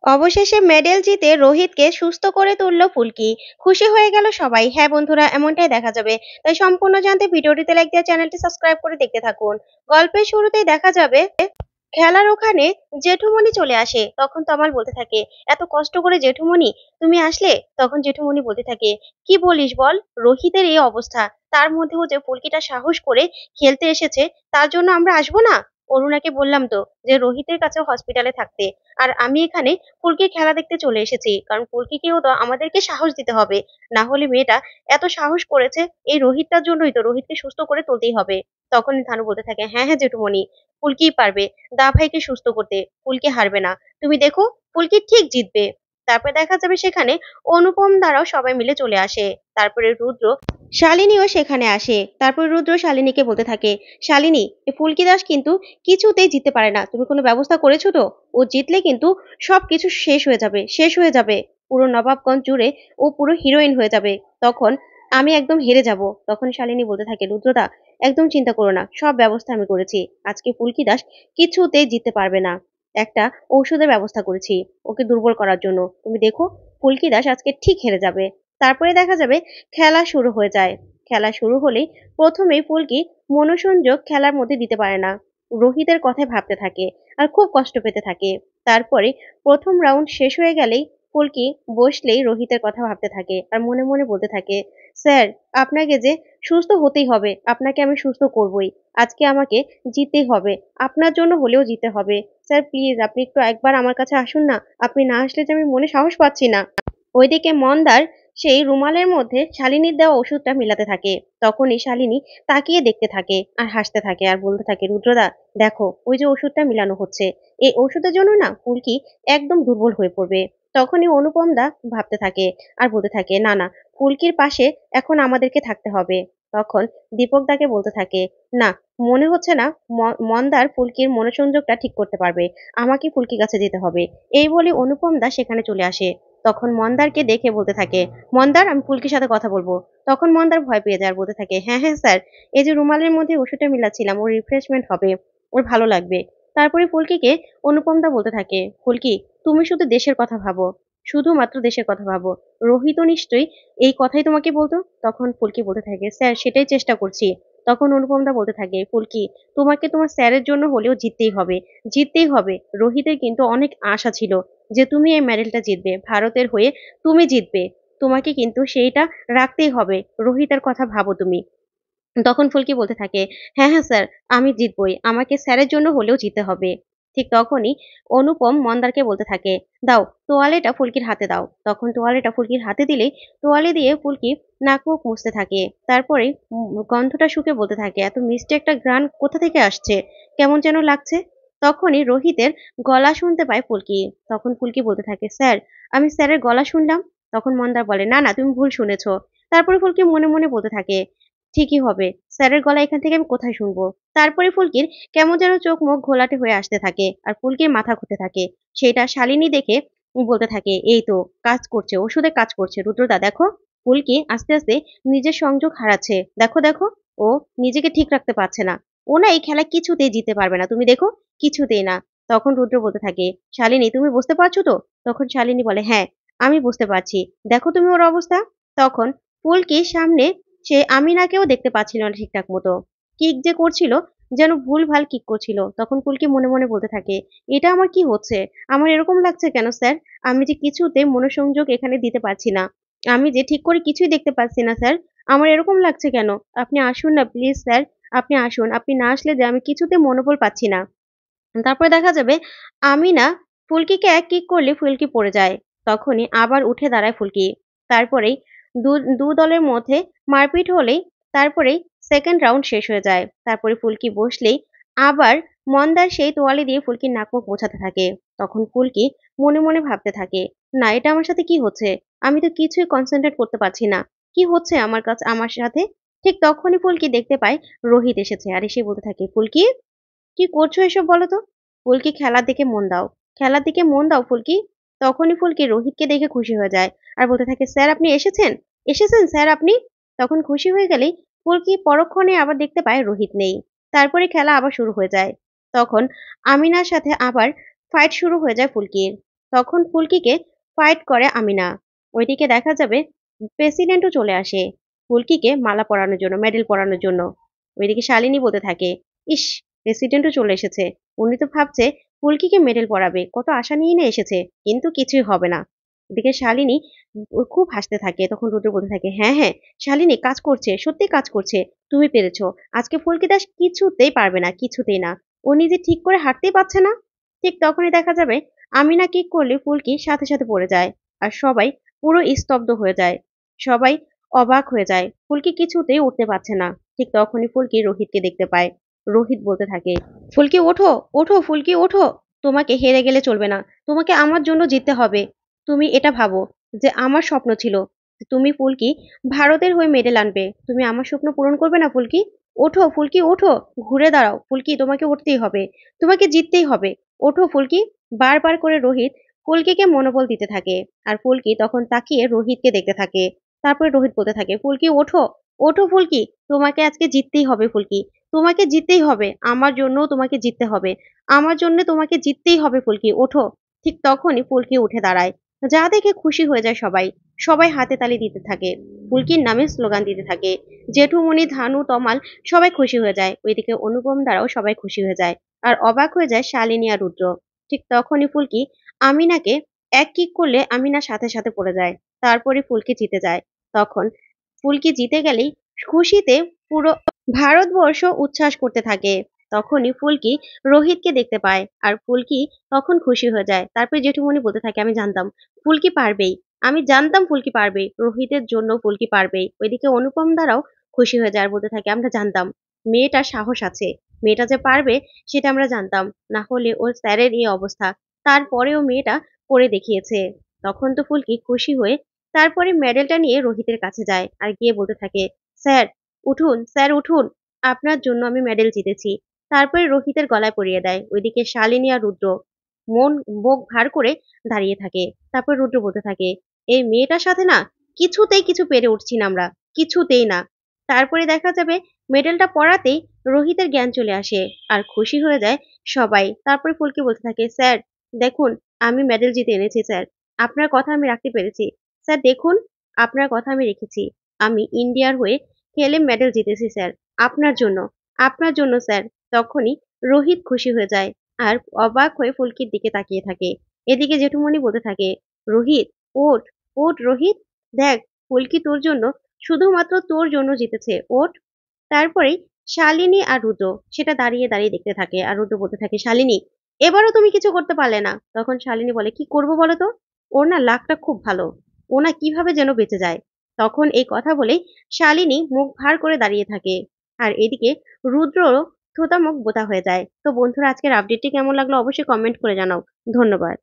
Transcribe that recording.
অবশেষে মেডেল জিতে রোহিতকে সুস্থ করে তুলল ফুলকি। খুশি হয়ে গেল সবাই। হ্যাঁ বন্ধুরা, এমনটাই দেখা যাবে। তাই সম্পূর্ণ জানতে ভিডিওটিতে লাইক দিয়ে চ্যানেলটি সাবস্ক্রাইব করে দেখতে থাকুন। গল্পের শুরুতেই দেখা যাবে খেলার ওখানে জেঠুমনি চলে আসে। তখন তমাল বলতে থাকে, এত কষ্ট করে জেঠুমনি তুমি আসলে? তখন জেঠুমনি বলতে থাকে, কি বলিস বল, রোহিতের এই অবস্থা, তার মধ্যেও যে ফুলকিটা সাহস করে খেলতে এসেছে, তার জন্য আমরা আসবো না? অরুণাকে বললাম তো যে রোহিতের কাছে হসপিটালে থাকতে, আর আমি এখানে ফুলকির খেলা দেখতে চলে এসেছি, কারণ ফুলকিকেও তো আমাদেরকে সাহস দিতে হবে। না হলে মেয়েটা এত সাহস করেছে এই রোহিতটার জন্যই তো, রোহিতকে সুস্থ করে তুলতেই হবে। তখন থানু বলতে থাকে, হ্যাঁ হ্যাঁ জেঠুমনি, ফুলকিই পারবে দা ভাইকে সুস্থ করতে, ফুলকি হারবে না, তুমি দেখো ফুলকি ঠিক জিতবে। তারপরে দেখা যাবে সেখানে অনুপম দ্বারাও সবাই মিলে চলে আসে। তারপরে রুদ্র, শালিনীও সেখানে আসে। তারপর রুদ্র শালিনীকে বলতে থাকে, শালিনী, এ ফুলকি দাস কিন্তু কিছুতেই জিততে পারে না, তুমি কোনো ব্যবস্থা করেছো তো? ও জিতলে কিন্তু সবকিছু শেষ হয়ে যাবে, শেষ হয়ে যাবে, পুরো নবাবগঞ্জ জুড়ে ও পুরো হিরোইন হয়ে যাবে, তখন আমি একদম হেরে যাব। তখন শালিনী বলতে থাকে, রুদ্রদা একদম চিন্তা করো না, সব ব্যবস্থা আমি করেছি, আজকে ফুলকি দাস কিছুতেই জিততে পারবে না। একটা ঔষধের ব্যবস্থা করেছি ওকে দুর্বল করার জন্য, তুমি দেখো ফুলকি দাস আজকে ঠিক হেরে যাবে। তারপরে দেখা যাবে খেলা শুরু হয়ে যায়। খেলা শুরু হলেই প্রথমেই ফুলকি মনোসংযোগ খেলার মধ্যে দিতে পারে না, রোহিতের কথায় ভাবতে থাকে আর খুব কষ্ট পেতে থাকে। তারপরে প্রথম রাউন্ড শেষ হয়ে গেলেই ফুলকি বসলেই রোহিতের কথা ভাবতে থাকে আর মনে মনে বলতে থাকে, স্যার আপনাকে যে সুস্থ হতেই হবে, আপনাকে আমি সুস্থ করবই, আজকে আমাকে জিততেই হবে, আপনার জন্য হলেও জিতে হবে। স্যার প্লিজ আপনি একটু একবার আমার কাছে আসুন না, আপনি না আসলে যে আমি মনে সাহস পাচ্ছি না। ওইদিকে মন্দার সেই রুমালের মধ্যে শালিনীর দেওয়া ওষুধটা মিলাতে থাকে। তখনই শালিনী তাকিয়ে দেখতে থাকে আর হাসতে থাকে আর বলতে থাকে, রুদ্রদা দেখো ওই যে ওষুধটা মিলানো হচ্ছে, এই ওষুধের জন্য না ফুলকি একদম দুর্বল হয়ে পড়বে। তখনই অনুপম দা ভাবতে থাকে আর বলতে থাকে, না না, ফুলকির পাশে এখন আমাদেরকে থাকতে হবে। তখন দীপক দাকে বলতে থাকে, না, মনে হচ্ছে না মন্দার ফুলকির মনোসংযোগটা ঠিক করতে পারবে, আমাকে ফুলকির কাছে যেতে হবে। এই বলে অনুপম দা সেখানে চলে আসে। তখন মন্দারকে দেখে বলতে থাকে, মন্দার আমি ফুলকির সাথে কথা বলবো। তখন মন্দার ভয় পেয়ে যায় আর বলতে থাকে, হ্যাঁ হ্যাঁ স্যার, এই যে রুমালের মধ্যে ওষুধটা মিলাচ্ছিলাম, ওর রিফ্রেশমেন্ট হবে, ওর ভালো লাগবে। তারপরে ফুলকিকে অনুপম দা বলতে থাকে, ফুলকি তুমি শুধু দেশের কথা ভাবো, শুধুমাত্র দেশের কথা ভাবো, রোহিত নিশ্চয়ই এই কথাই তোমাকে বলতো। তখন ফুলকি বলতে থাকে, স্যার সেটাই চেষ্টা করছি। তখন অনুপম দা বলতে থাকে, ফুলকি তোমাকে তোমার স্যারের জন্য হলেও জিততেই হবে, জিততেই হবে। রোহিতের কিন্তু অনেক আশা ছিল যে তুমি এই মেডেলটা জিতবে, ভারতের হয়ে তুমি জিতবে, তোমাকে কিন্তু সেইটা রাখতেই হবে, রোহিতের কথা ভাবো তুমি। তখন ফুলকি বলতে থাকে, হ্যাঁ হ্যাঁ স্যার, আমি জিতবই, আমাকে স্যারের জন্য হলেও জিততে হবে। ঠিক তখনই অনুপম মন্দারকে বলতে থাকে, দাও তোয়ালেটা ফুলকির হাতে দাও। তখন তোয়ালেটা ফুলকির হাতে দিলেই তোয়ালে দিয়ে ফুলকি নাক মুখ মুছতে থাকে। তারপরে গন্ধটা শুকে বলতে থাকে, এত মিষ্টি একটা ঘ্রাণ কোথা থেকে আসছে, কেমন যেন লাগছে। তখনই রোহিতের গলা শুনতে পায় ফুলকি। তখন ফুলকি বলতে থাকে, স্যার আমি স্যারের গলা শুনলাম। তখন মন্দার বলে, না না, তুমি ভুল শুনেছো। তারপরে ফুলকি মনে মনে বলতে থাকে, ঠিকই হবে, স্যারের গলা এখান থেকে আমি কোথায় শুনবো। তারপরে ফুলকির কেমন যেন চোখ মুখ ঘোলাটে হয়ে আসতে থাকে আর ফুলকির মাথা ঘুরতে থাকে। সেটা শালিনী দেখে বলতে থাকে, এই তো কাজ করছে, ওষুধে কাজ করছে, রুদ্রদা দেখো ফুলকি আস্তে আস্তে নিজের সংযোগ হারাচ্ছে, দেখো দেখো, ও নিজেকে ঠিক রাখতে পারছে না, ও না এই খেলা কিছুতেই জিততে পারবে না, তুমি দেখো কিছুতেই না। তখন রুদ্র বলতে থাকে, শালিনী তুমি বুঝতে পারছো তো? তখন শালিনী বলে, হ্যাঁ আমি বুঝতে পারছি, দেখো তুমি ওর অবস্থা। তখন ফুলকির সামনে সে আমিনাকেও দেখতে পাচ্ছিল না ঠিকঠাক মতো, কিক যে করছিল যেন ভুলভাল কিক করছিল। তখন ফুলকি মনে মনে বলতে থাকে, এটা আমার কি হচ্ছে, আমার এরকম লাগছে কেন স্যার, আমি যে কিছুতে মনোসংযোগ এখানে দিতে পারছি না, আমি যে ঠিক করে কিছুই দেখতে পাচ্ছি না স্যার, আমার এরকম লাগছে কেন, আপনি আসুন না প্লিজ স্যার, আপনি আসুন, আপনি না আসলে যে আমি কিছুতে মনোবল পাচ্ছি না। তারপরে দেখা যাবে আমিনা ফুলকিকে এক কিক করলে ফুলকি পড়ে যায়। তখনই আবার উঠে দাঁড়ায় ফুলকি। তারপরেই দু দু দলের মধ্যে মারপিট হলেই তারপরেই সেকেন্ড রাউন্ড শেষ হয়ে যায়। তারপরে ফুলকি বসলেই আবার মন্দার সেই তোয়ালে দিয়ে ফুলকির নাক মুখ মোছাতে থাকে। তখন ফুলকি মনে মনে ভাবতে থাকে, না এটা আমার সাথে কি হচ্ছে, আমি তো কিছুই কনসেন্ট্রেট করতে পারছি না, কি হচ্ছে আমার কাছে আমার সাথে। ঠিক তখনই ফুলকি দেখতে পায় রোহিত এসেছে আর এসে বলতে থাকে, ফুলকি কি করছো এসব বলো তো? ফুলকি খেলার দিকে মন দাও, খেলার দিকে মন দাও ফুলকি। তখনই ফুলকি রোহিতকে দেখে খুশি হয়ে যায় আর বলতে থাকে, স্যার আপনি এসেছেন, এসেছেন স্যার আপনি। তখন খুশি হয়ে গেলেই ফুলকি পরক্ষণে আবার দেখতে পায় রোহিত নেই। তারপরে খেলা আবার শুরু হয়ে যায়। তখন আমিনার সাথে আবার ফাইট শুরু হয়ে যায় ফুলকির। তখন ফুলকিকে ফাইট করে আমিনা। ওইদিকে দেখা যাবে প্রেসিডেন্টও চলে আসে ফুলকিকে মালা পরানোর জন্য, মেডেল পরানোর জন্য। ওইদিকে শালিনী বলতে থাকে, ইস, প্রেসিডেন্টও চলে এসেছে। উনি তো ভাবছে ফুলকিকে মেডেল পরাবে, কত আশা নিয়ে না এসেছে, কিন্তু কিছুই হবে না। এদিকে শালিনী খুব হাসতে থাকে। তখন রুদ্র বলতে থাকে, হ্যাঁ হ্যাঁ, শালিনী কাজ করছে, সত্যি কাজ করছে। তুমি পেরেছো। আজকে ফুলকি দাস কিছুতেই পারবে না, কিছুতেই না। ও নিজে ঠিক করে হাঁটতেই পারছে না। ঠিক তখনই দেখা যাবে আমিনা কিক করলে ফুলকি সাথে সাথে পড়ে যায়। আর সবাই পুরো স্তব্ধ হয়ে যায়। সবাই অবাক হয়ে যায়। ফুলকি কিছুতেই উঠতে পারছে না। ঠিক তখনই ফুলকি রোহিতকে দেখতে পায়। রোহিত বলতে থাকে, ফুলকি ওঠো, ওঠো ফুলকি ওঠো। তোমাকে হেরে গেলে চলবে না। তোমাকে আমার জন্য জিততে হবে। তুমি এটা ভাবো যে আমার স্বপ্ন ছিল যে তুমি ফুলকি ভারতের হয়ে মেডেল আনবে। তুমি আমার স্বপ্ন পূরণ করবে না ফুলকি? ওঠো ফুলকি ওঠো, ঘুরে দাঁড়াও ফুলকি, তোমাকে উঠতেই হবে, তোমাকে জিততেই হবে। ওঠো ফুলকি। বারবার করে রোহিত ফুলকিকে মনোবল দিতে থাকে। আর ফুলকি তখন তাকিয়ে রোহিতকে দেখতে থাকে। তারপরে রোহিত বলতে থাকে, ফুলকি ওঠো, ওঠো ফুলকি, তোমাকে আজকে জিততেই হবে ফুলকি, তোমাকে জিততেই হবে, আমার জন্যও তোমাকে জিততে হবে, আমার জন্য তোমাকে জিততেই হবে ফুলকি, ওঠো। ঠিক তখনই ফুলকি উঠে দাঁড়ায়। যা দেখে খুশি হয়ে যায় সবাই। সবাই হাতে তালি দিতে থাকে। ফুলকির নামে স্লোগান দিতে থাকে। জেঠুমনি, ধানু, তমাল সবাই খুশি হয়ে যায়। ওইদিকে অনুপম দ্বারাও সবাই খুশি হয়ে যায়। আর অবাক হয়ে যায় শালিনী আর রুদ্র। ঠিক তখনই ফুলকি আমিনাকে এক কিক করলে আমিনা সাথে সাথে পড়ে যায়। তারপরে ফুলকি জিতে যায়। তখন ফুলকি জিতে গেলেই খুশিতে পুরো ভারতবর্ষ উচ্ছ্বাস করতে থাকে। তখনই ফুলকি রোহিতকে দেখতে পায়। আর ফুলকি তখন খুশি হয়ে যায়। তারপরে জেঠুমনি বলতে থাকে, আমি জানতাম ফুলকি পারবেই, আমি জানতাম ফুলকি পারবে, রোহিতের জন্য ফুলকি পারবেই। ওইদিকে অনুপম দ্বারাও খুশি হয়ে যায় আর বলতে থাকে, আমরা জানতাম মেয়েটার সাহস আছে, মেয়েটা যে পারবে সেটা আমরা জানতাম। না হলে ওর স্যারের এই অবস্থা, তারপরেও মেয়েটা করে দেখিয়েছে। তখন তো ফুলকি খুশি হয়ে তারপরে মেডেলটা নিয়ে রোহিতের কাছে যায় আর গিয়ে বলতে থাকে, স্যার উঠুন, স্যার উঠুন, আপনার জন্য আমি মেডেল জিতেছি। তারপরে রোহিতের গলায় পরিয়ে দেয়। ওইদিকে শালিনী আর রুদ্র মন মুখ ভার করে দাঁড়িয়ে থাকে। তারপর রুদ্র বলতে থাকে, এই মেয়েটার সাথে না কিছুতেই কিছু পেরে উঠছি না আমরা, কিছুতেই না। তারপরে দেখা যাবে মেডেলটা পড়াতেই রোহিতের জ্ঞান চলে আসে আর খুশি হয়ে যায় সবাই। তারপরে ফুলকি বলতে থাকে, স্যার দেখুন, আমি মেডেল জিতে এনেছি স্যার, আপনার কথা আমি রাখতে পেরেছি। স্যার দেখুন, আপনার কথা আমি রেখেছি। আমি ইন্ডিয়ার হয়ে খেলে মেডেল জিতেছি স্যার, আপনার জন্য, আপনার জন্য স্যার। তখনই রোহিত খুশি হয়ে যায় আর অবাক হয়ে ফুলকির দিকে তাকিয়ে থাকে। এদিকে জেঠুমনি বলতে থাকে, রোহিত ওঠ, ওঠ রোহিত, দেখ ফুলকি তোর জন্য, শুধুমাত্র তোর জন্য জিতেছে, ওঠ। তারপরেই শালিনী আর রুদ্র সেটা দাঁড়িয়ে দাঁড়িয়ে দেখতে থাকে। আর রুদ্র বলতে থাকে, শালিনী এবারও তুমি কিছু করতে পারলে না। তখন শালিনী বলে, কি করবো বলো তো, ওর না লাকটা খুব ভালো, ও না কিভাবে যেন বেঁচে যায়। তখন এই কথা বলেই শালিনী মুখ ভার করে দাঁড়িয়ে থাকে। আর এদিকে রুদ্রও থোতা মুখ বোতা হয়ে যায়। তো বন্ধুরা, আজকের আপডেটটি কেমন লাগলো অবশ্যই কমেন্ট করে জানাও। ধন্যবাদ।